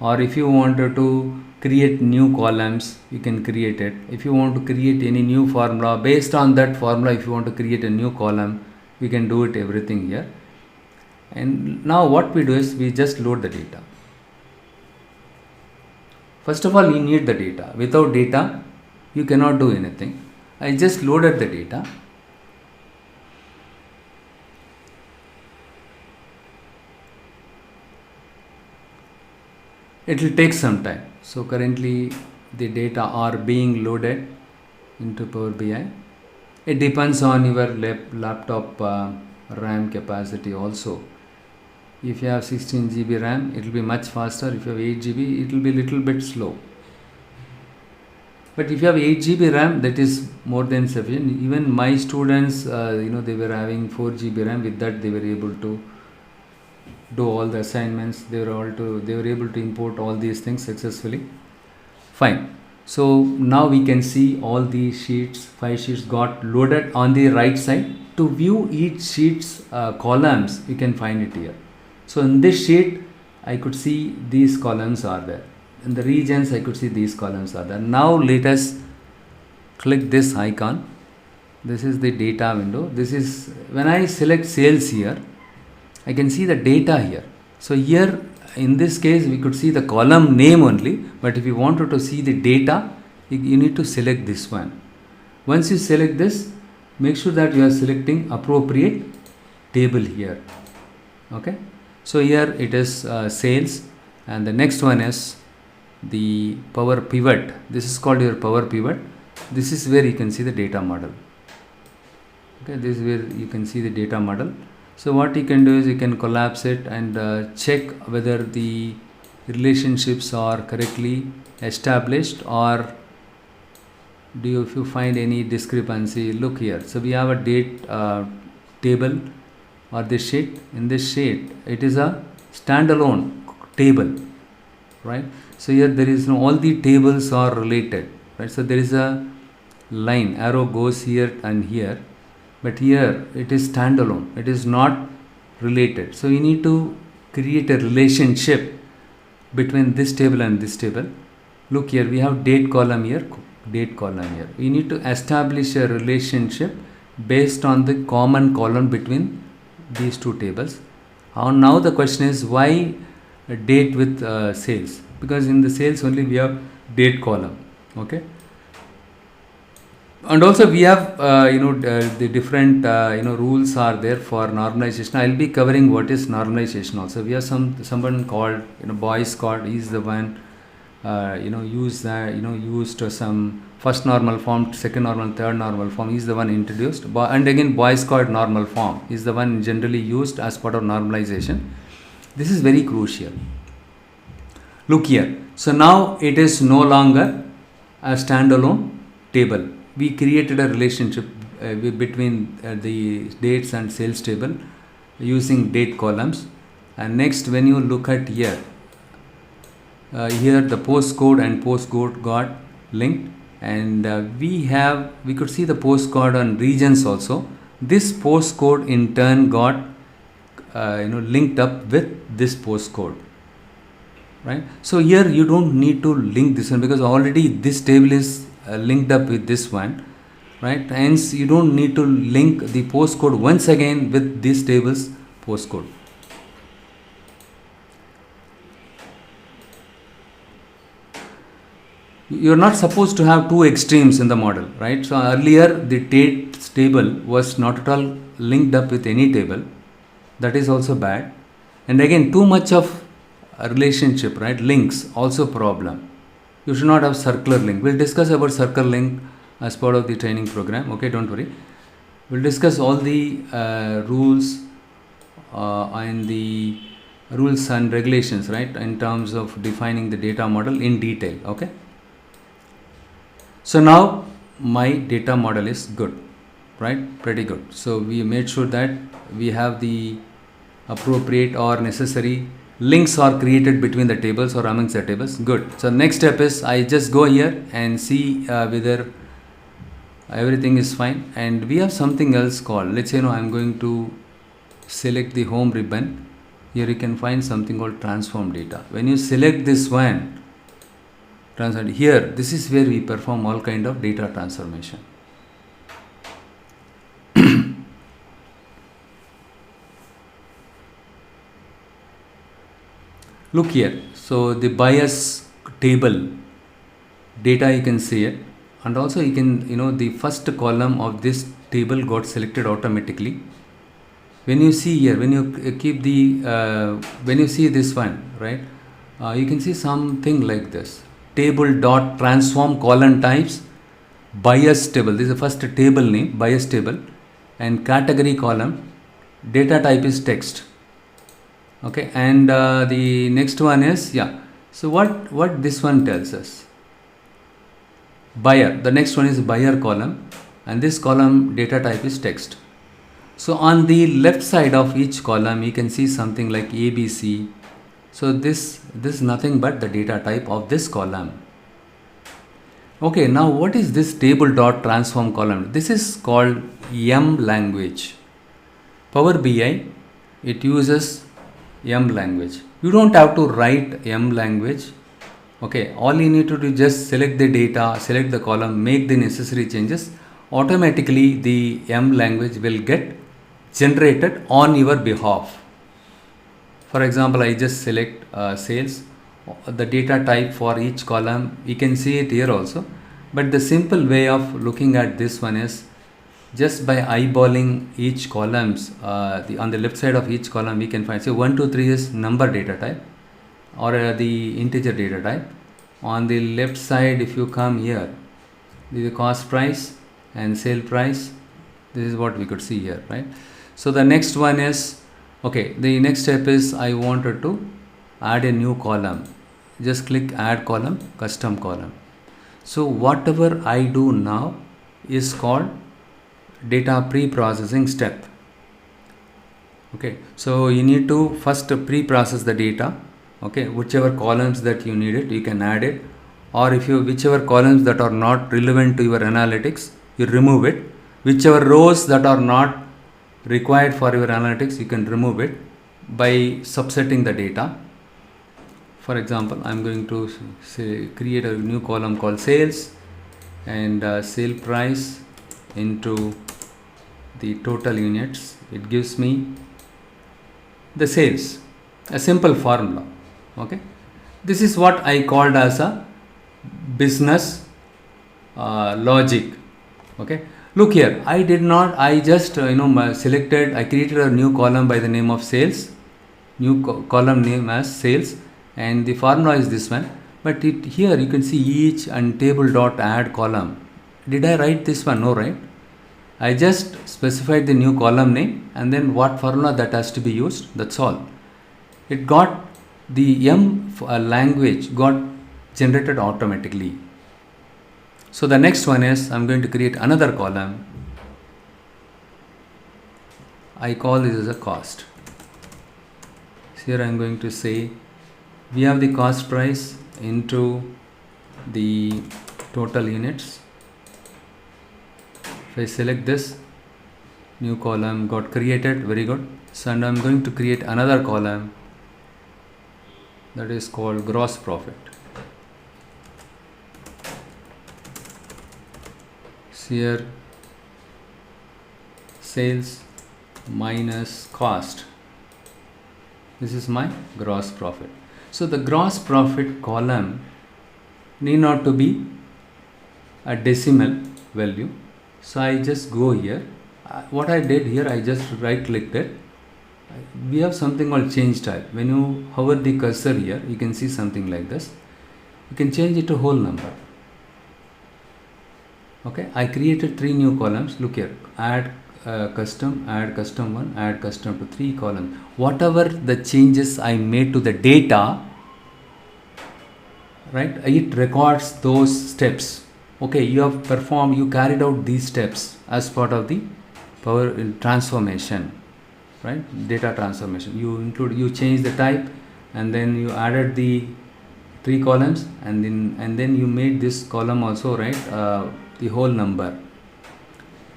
or if you wanted to create new columns, you can create it. If you want to create any new formula, based on that formula, if you want to create a new column, we can do it, everything here. And now what we do is we just load the data. First of all, you need the data. Without data, you cannot do anything. I just loaded the data. It will take some time. So currently the data are being loaded into Power BI. It depends on your laptop RAM capacity also. If you have 16 GB RAM, it will be much faster. If you have 8 GB, it will be little bit slow. But if you have 8 GB RAM, that is more than sufficient. Even my students, they were having 4 GB RAM. With that, they were able to do all the assignments. They were able to import all these things successfully. Fine. So now we can see all these sheets, 5 sheets got loaded on the right side. To view each sheet's columns, you can find it here. So in this sheet, I could see these columns are there. In the regions, I could see these columns are there. Now let us click this icon. This is the data window. This is when I select sales here, I can see the data here. So here in this case, we could see the column name only, but if you wanted to see the data, you need to select this one. Once you select this, make sure that you are selecting appropriate table here. Okay. So here it is sales, and the next one is the Power Pivot. This is called your Power Pivot. This is where you can see the data model. Okay, this is where you can see the data model. So what you can do is you can collapse it and check whether the relationships are correctly established, or if you find any discrepancy, look here. So we have a date table or this sheet. In this sheet, it is a standalone table, right? So here there is all the tables are related, right? So there is a line, arrow goes here and here, but here it is standalone, it is not related. So you need to create a relationship between this table and this table. Look here, we have date column here, date column here. We need to establish a relationship based on the common column between these two tables. Now the question is, why date with sales? Because in the sales only we have date column. Okay. And also we have the different rules are there for normalization. I'll be covering what is normalization also. We have someone called Boyce Scott. He's the one used some first normal form, second normal, third normal form. He's the one introduced, and again Boyce Scott normal form is the one generally used as part of normalization. This is very crucial. Look here. So now it is no longer a standalone table. We created a relationship between the dates and sales table using date columns. And next, when you look at here, here the postcode and postcode got linked, and we could see the postcode on regions also. This postcode in turn got linked up with this postcode, right? So here you don't need to link this one, because already this table is linked up with this one, right? Hence you don't need to link the postcode once again with this table's postcode. You're not supposed to have two extremes in the model, right? So earlier the table was not at all linked up with any table, that is also bad. And again, too much of a relationship, right, links, also problem. You should not have circular link. We'll discuss about circular link as part of the training program. Okay, don't worry. We'll discuss all the rules and the rules and regulations, right, in terms of defining the data model in detail. Okay. So now my data model is good, right, pretty good. So we made sure that we have the appropriate or necessary links are created between the tables or amongst the tables. Good. So next step is I just go here and see whether everything is fine. And we have something else called, let's say, I'm going to select the home ribbon. Here you can find something called transform data. When you select this one, transform here, this is where we perform all kind of data transformation. Look here. So the bias table data, you can see it, and also you can, the first column of this table got selected automatically. When you see here, when you keep the when you see this one, right, you can see something like this: table dot transform column types bias table. This is the first table name, bias table, and category column. Data type is text. Okay, and the next one is, so what this one tells us? Buyer. The next one is buyer column, and this column data type is text. So on the left side of each column you can see something like ABC. So this is nothing but the data type of this column. Okay, now what is this table dot transform column? This is called M language. Power BI, it uses M language. You don't have to write M language. Okay, all you need to do is just select the data, select the column, make the necessary changes. Automatically the M language will get generated on your behalf. For example, I just select sales, the data type for each column. You can see it here also, but the simple way of looking at this one is just by eyeballing each columns. On the left side of each column we can find, say 1, 2, 3 is number data type or the integer data type. On the left side, if you come here, this is the cost price and sale price. This is what we could see here, right? So the next one is, okay, the next step is I wanted to add a new column. Just click add column, custom column. So whatever I do now is called data pre-processing step. Okay, so you need to first pre-process the data. Okay, whichever columns that you need it, you can add it, or if you whichever columns that are not relevant to your analytics, you remove it. Whichever rows that are not required for your analytics, you can remove it by subsetting the data. For example, I'm going to say create a new column called sales, and sale price into the total units. It gives me the sales, a simple formula. Okay, this is what I called as a business logic. Okay, look here, I just selected, I created a new column by the name of sales, new column name as sales, and the formula is this one. But here you can see each and table dot add column. Did I write this one? No, right? I just specified the new column name and then what formula that has to be used. That's all. It got the M language got generated automatically. So the next one is I'm going to create another column. I call this as a cost. So here I'm going to say we have the cost price into the total units. If I select this, new column got created, very good. So and I'm going to create another column that is called gross profit. So here sales minus cost. This is my gross profit. So the gross profit column need not to be a decimal value. So I just go here. What I did here, I just right clicked it. We have something called change type. When you hover the cursor here, you can see something like this. You can change it to whole number. Okay, I created 3 new columns. Look here, add custom 1, add custom to 3 columns. Whatever the changes I made to the data, right, it records those steps. Okay, you have performed, you carried out these steps as part of the power transformation, right, data transformation. You change the type, and then you added the 3 columns, and then you made this column also, right, the whole number.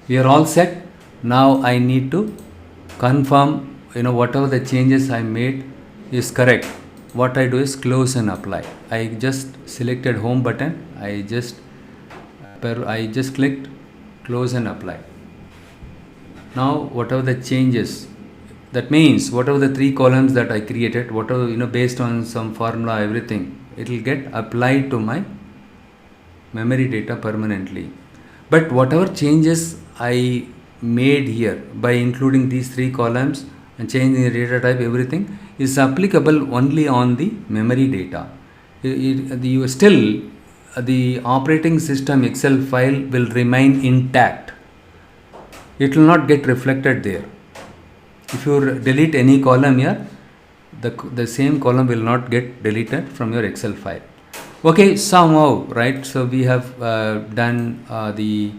We are all set. Now I need to confirm, whatever the changes I made is correct. What I do is close and apply. I just selected home button. I just clicked close and apply. Now whatever the changes, that means whatever the 3 columns that I created, whatever, based on some formula, everything, it will get applied to my memory data permanently. But whatever changes I made here by including these 3 columns and changing the data type, everything is applicable only on the memory data. The operating system Excel file will remain intact. It will not get reflected there. If you delete any column here, the same column will not get deleted from your Excel file. Okay, somehow, right? So we have done the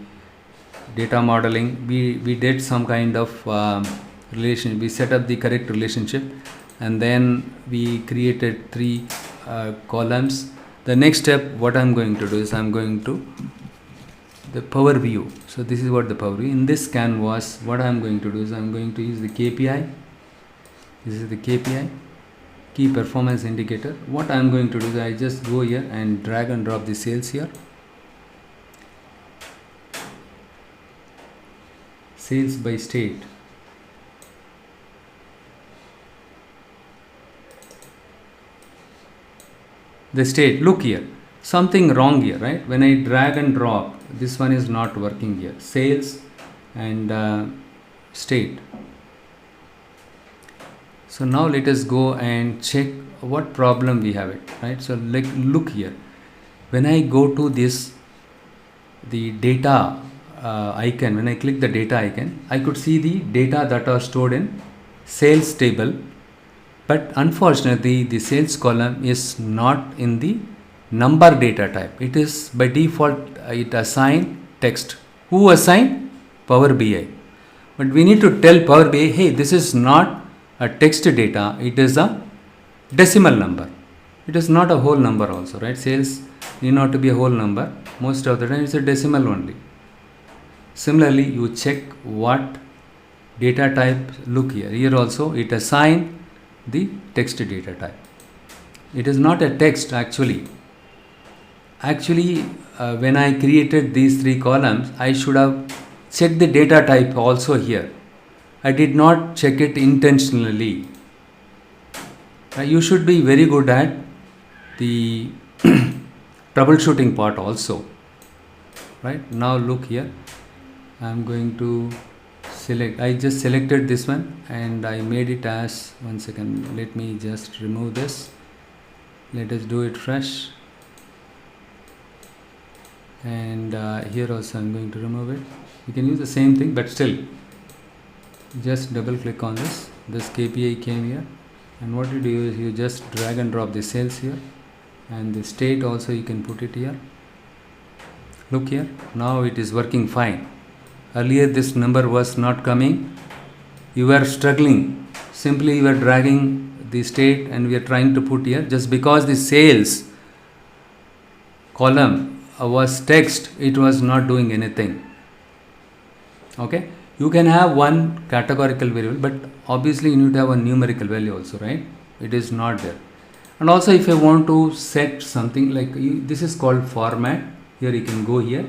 data modeling. We did some kind of relation. We set up the correct relationship, and then we created 3 columns. The next step, what I'm going to do is I'm going to the Power View. So this is what the Power View. In this canvas, what I'm going to do is I'm going to use the KPI. This is the KPI, Key Performance Indicator. What I'm going to do is I just go here and drag and drop the sales here. Sales by state. The state, look here, something wrong here, right? When I drag and drop, this one is not working here. Sales and state. So now let us go and check what problem we have it, right? So look here. When I go to this, the data icon, when I click the data icon, I could see the data that are stored in sales table. But unfortunately, the sales column is not in the number data type. It is by default, it assigned text. Who assigned? Power BI. But we need to tell Power BI, hey, this is not a text data. It is a decimal number. It is not a whole number also, right? Sales need not to be a whole number. Most of the time, it's a decimal only. Similarly, you check what data type. Look here. Here also, it assigned the text data type. It is not a text actually. When I created these 3 columns, I should have checked the data type also here. I did not check it intentionally. You should be very good at the troubleshooting part also, right? Now look here. I'm going to select. I just selected this one and I made it as, one second, let me just remove this. Let us do it fresh. And here also I'm going to remove it. You can use the same thing, but still just double click on this. This KPI came here, and what you do is you just drag and drop the sales here, and the state also you can put it here. Look here, now it is working fine. Earlier this number was not coming. You were struggling. Simply you were dragging the state and we are trying to put here. Just because the sales column was text, it was not doing anything. Okay. You can have one categorical variable, but obviously you need to have a numerical value also, right? It is not there. And also if you want to set something like this is called format. Here you can go here.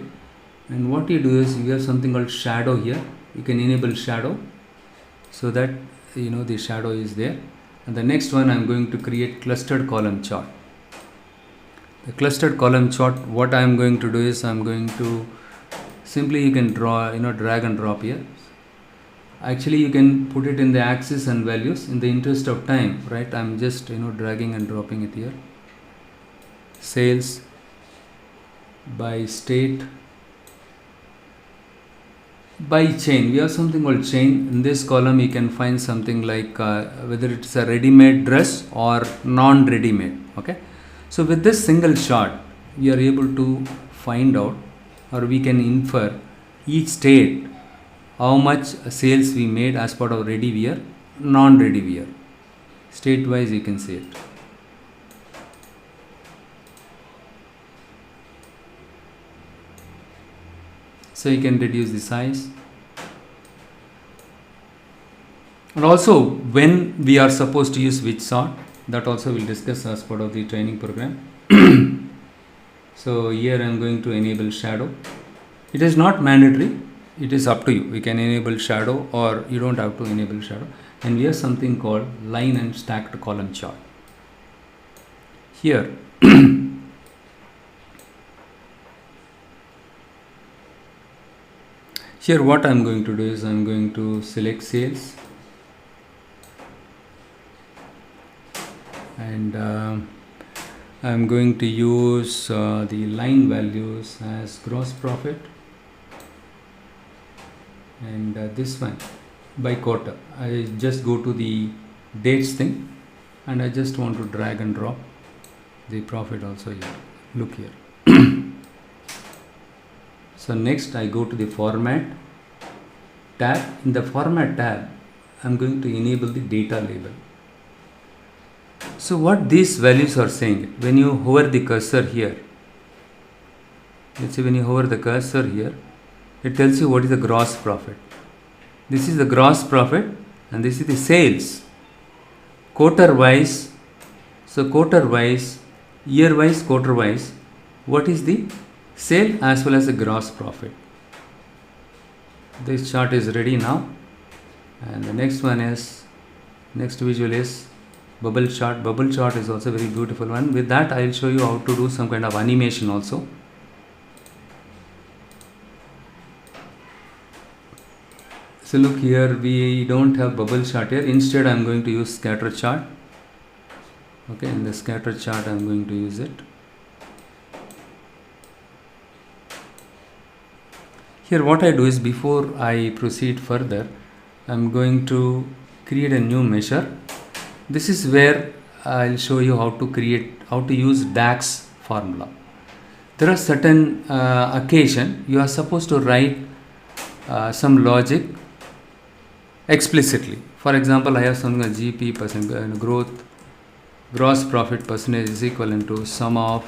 And what you do is you have something called shadow here. You can enable shadow so that the shadow is there. And the next one, I'm going to create clustered column chart. The clustered column chart, what I'm going to do is I'm going to simply you can draw, drag and drop here. Actually you can put it in the axis and values. In the interest of time, right, I'm just dragging and dropping it here. Sales by state, by chain. We have something called chain. In this column you can find something like whether it's a ready-made dress or non-ready-made. Okay, so with this single chart we are able to find out, or we can infer each state how much sales we made as part of ready wear, non-ready wear. State wise you can see it. So you can reduce the size. And also when we are supposed to use which sort, that also we'll discuss as part of the training program. So here I am going to enable shadow. It is not mandatory, it is up to you. You can enable shadow or you don't have to enable shadow. And we have something called line and stacked column chart. Here here what I am going to do is I am going to select sales, and I am going to use the line values as gross profit, and this one by quarter. I just go to the dates thing and I just want to drag and drop the profit also here. Look here. So next I go to the format tab. In the format tab I am going to enable the data label. So what these values are saying, when you hover the cursor here, let's say when you hover the cursor here, it tells you what is the gross profit. This is the gross profit and this is the sales. Quarter wise, so quarter wise, year wise, quarter wise, what is the sale as well as the gross profit. This chart is ready now, and the next one is, next visual is bubble chart. Bubble chart is also a very beautiful one. With that I will show you how to do some kind of animation also. So look here, we don't have bubble chart here. Instead I am going to use scatter chart. Okay, in the scatter chart I am going to use it. Here what I do is, before I proceed further, I am going to create a new measure. This is where I will show you how to use DAX formula. There are certain occasion you are supposed to write some logic explicitly. For example, I have something like GP percent growth, gross profit percentage is equivalent to sum of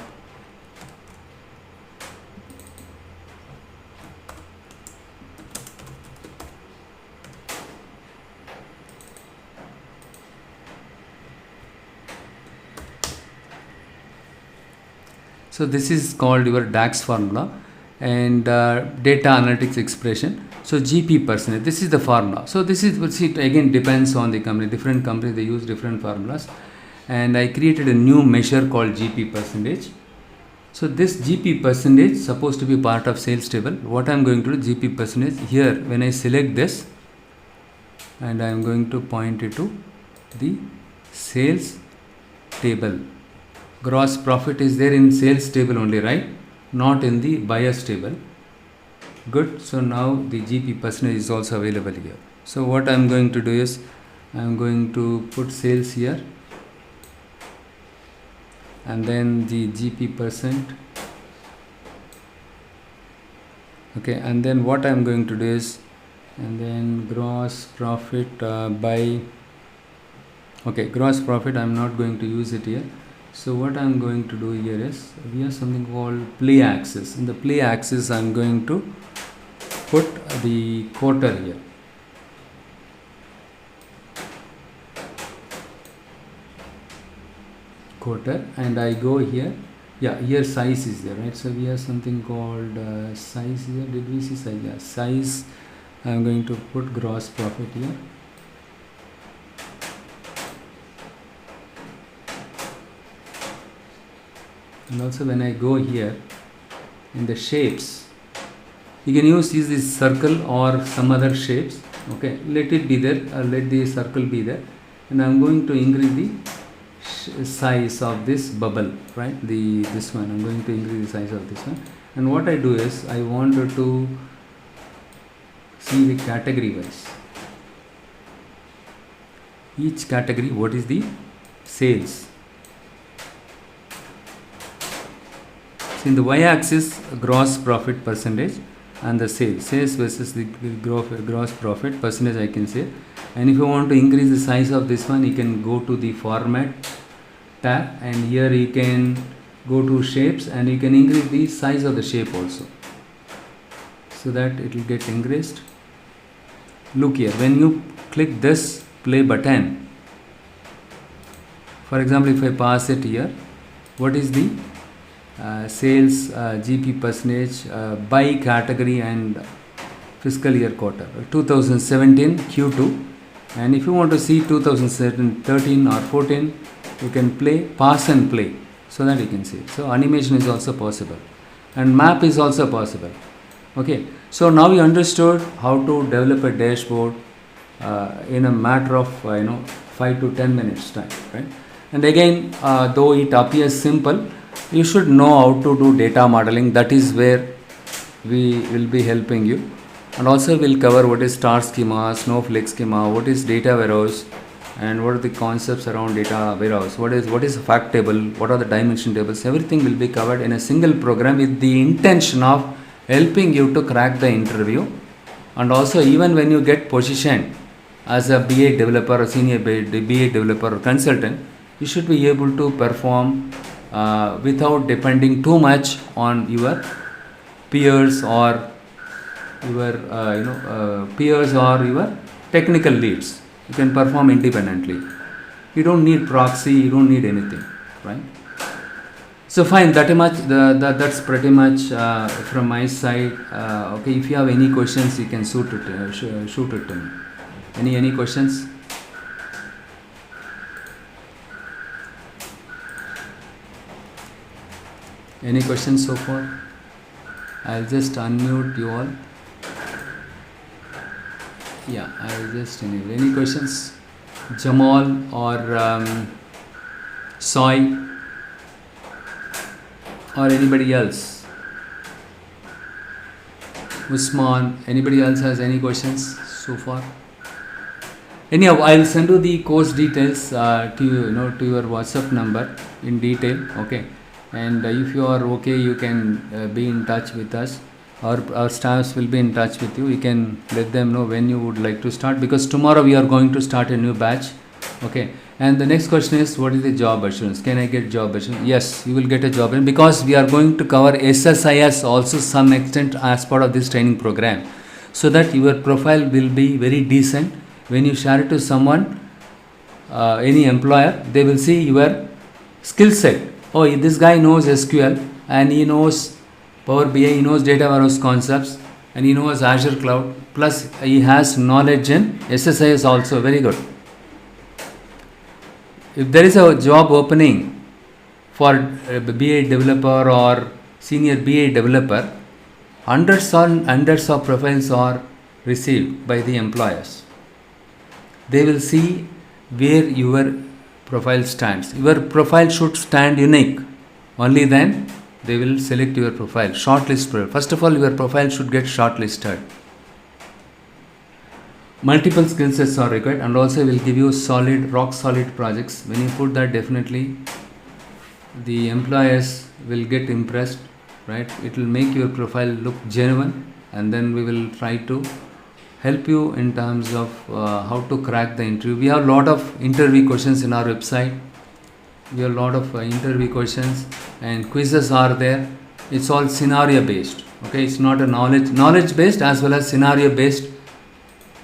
So this is called your DAX formula, and data analytics expression. So GP percentage, this is the formula. So this is, it again depends on the company. Different companies, they use different formulas, and I created a new measure called GP percentage. So this GP percentage supposed to be part of sales table. What I am going to do, GP percentage here, when I select this, and I am going to point it to the sales table. Gross profit is there in sales table only, right? Not in the buyers table. Good. So now the GP percentage is also available here. So what I am going to do is, I am going to put sales here, and then the GP percent. Okay, and then what I am going to do is, and then gross profit by, okay, gross profit I am not going to use it here. So what I am going to do here is, we have something called play axis. In the play axis I am going to put the quarter here. Quarter, and I go here. Yeah, here size is there, right? So we have something called size here. Did we see size? Yeah, size. I am going to put gross profit here. And also when I go here in the shapes, You can use this circle or some other shapes. Okay, let it be there, let the circle be there, and I'm going to increase the size of this bubble, right? This one, I'm going to increase the size of this one. And what I do is, I wanted to see the category wise. Each category, what is the sales? So in the y-axis, gross profit percentage, and the sales versus the gross profit percentage, I can say. And if you want to increase the size of this one, you can go to the format tab, and here you can go to shapes, and you can increase the size of the shape also, so that it will get increased. Look here, when you click this play button, for example, if I pass it here, what is the sales GP percentage by category and fiscal year quarter? 2017 Q2, and if you want to see 2013 or 14, you can pass and play, so that you can see. So animation is also possible, and map is also possible. Okay, so now you understood how to develop a dashboard in a matter of 5 to 10 minutes time, right? And again, though it appears simple, you should know how to do data modeling. That is where we will be helping you. And also we'll cover what is star schema, snowflake schema, what is data warehouse, and what are the concepts around data warehouse, what is a fact table, what are the dimension tables. Everything will be covered in a single program with the intention of helping you to crack the interview. And also, even when you get positioned as a BA developer or senior BA developer or consultant, you should be able to perform without depending too much on your peers or your technical leads. You can perform independently. You don't need proxy, you don't need anything, right? So fine, that's pretty much from my side. Okay, if you have any questions, you can shoot it to me. Any questions? Any questions so far? I'll just unmute you all. Yeah, I'll just enable. Any questions? Jamal or Soy or anybody else? Usman, anybody else has any questions so far? Anyhow, I'll send you the course details to your WhatsApp number in detail. Okay, and if you are okay, you can be in touch with us. Our staffs will be in touch with you. You can let them know when you would like to start, because tomorrow we are going to start a new batch. Okay, and the next question is, what is the job assurance? Can I get job assurance? Yes, you will get a job assurance, because we are going to cover SSIS also some extent as part of this training program, so that your profile will be very decent. When you share it to someone, any employer, they will see your skill set. Oh, this guy knows SQL, and he knows Power BI, he knows data warehouse concepts, and he knows Azure Cloud, plus he has knowledge in SSIS also. Very good. If there is a job opening for a BA developer or senior BA developer, hundreds of profiles are received by the employers. They will see where your profile stands. Your profile should stand unique. Only then they will select your profile, shortlist. First of all, your profile should get shortlisted. Multiple skill sets are required, and also will give you rock solid projects. When you put that, definitely the employers will get impressed, right? It will make your profile look genuine, and then we will try to help you in terms of how to crack the interview. We have a lot of interview questions in our website. We have a lot of interview questions, and quizzes are there. It's all scenario based. Okay, it's not a knowledge based as well as scenario based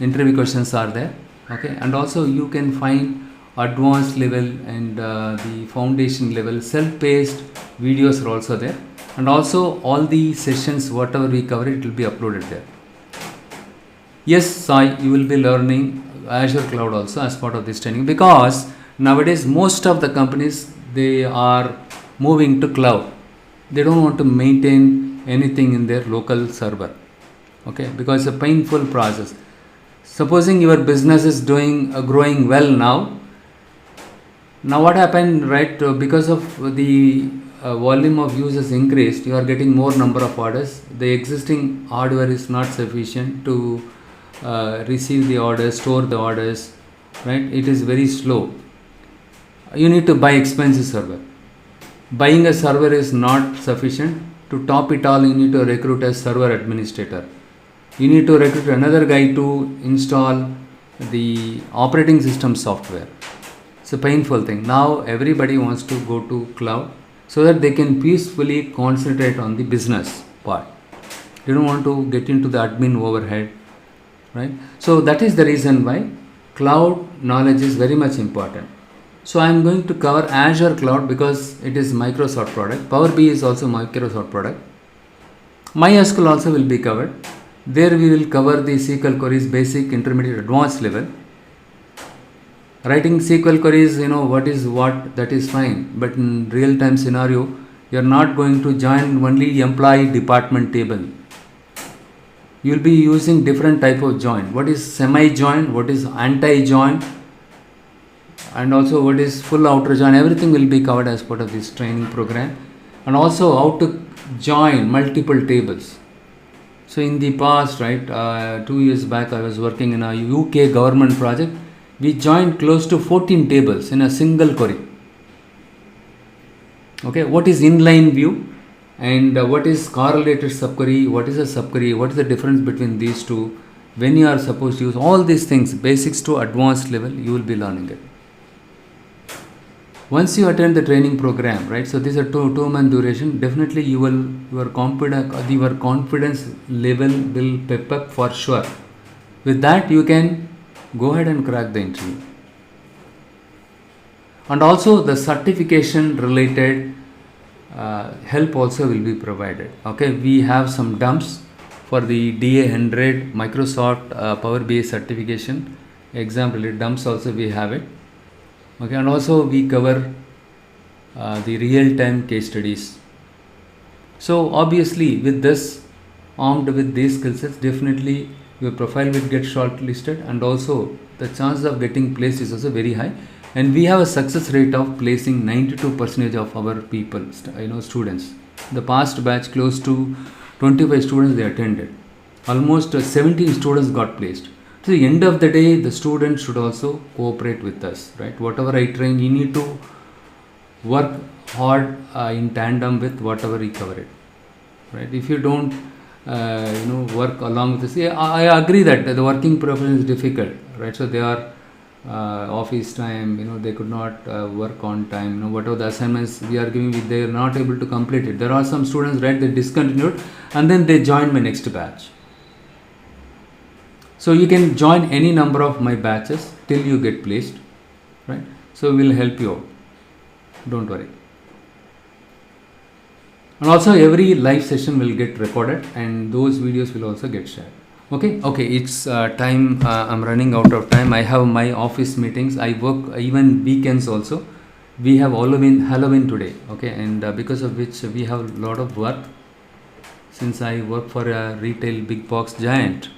interview questions are there. Okay, and also you can find advanced level and the foundation level self-paced videos are also there, and also all the sessions whatever we cover, it will be uploaded there. Yes, Sai, you will be learning Azure Cloud also as part of this training, because nowadays most of the companies, they are moving to cloud. They don't want to maintain anything in their local server. okay, because it's a painful process. Supposing your business is doing growing well now what happened, right? Because of the volume of users increased, you are getting more number of orders. The existing hardware is not sufficient to receive the orders, store the orders, right? It is very slow. You need to buy expensive server. Buying a server is not sufficient. To top it all, you need to recruit a server administrator. You need to recruit another guy to install the operating system software. It's a painful thing. Now everybody wants to go to cloud so that they can peacefully concentrate on the business part. They don't want to get into the admin overhead, right? So that is the reason why cloud knowledge is very much important. So I am going to cover Azure Cloud because it is Microsoft product. Power BI is also Microsoft product. MySQL also will be covered. There we will cover the SQL queries, basic, intermediate, advanced level. Writing SQL queries, what is what, that is fine. But in real time scenario, you are not going to join only employee department table. You will be using different type of join. What is semi-join, what is anti-join, and also what is full outer join. Everything will be covered as part of this training program. And also how to join multiple tables. So in the past, right, 2 years back, I was working in a UK government project. We joined close to 14 tables in a single query. Okay, what is inline view and what is correlated subquery, what is a subquery, what is the difference between these two, when you are supposed to use all these things, basics to advanced level, you will be learning it. Once you attend the training program, right, so this is a two-month duration, definitely your confidence level will pep up for sure. With that, you can go ahead and crack the interview. And also the certification related help also will be provided. Okay, we have some dumps for the DA100 Microsoft Power BI certification. Exam related dumps also we have it. Okay, and also we cover the real-time case studies. So obviously with this, armed with these skill sets, definitely your profile will get shortlisted, and also the chance of getting placed is also very high. And we have a success rate of placing 92% of our people, students. The past batch, close to 25 students they attended. Almost 17 students got placed. To the end of the day, the students should also cooperate with us, right? Whatever I train, you need to work hard in tandem with whatever we cover it, right? If you don't, work along with this, I agree that the working profession is difficult, right? So they are office time, they could not work on time, whatever the assignments we are giving, they are not able to complete it. There are some students, right, they discontinued and then they joined my next batch. So you can join any number of my batches till you get placed, right? So we will help you out. Don't worry. And also every live session will get recorded and those videos will also get shared. Okay, it's time. I'm running out of time. I have my office meetings. I work even weekends also. We have Halloween today. Okay, and because of which we have a lot of work. Since I work for a retail big box giant,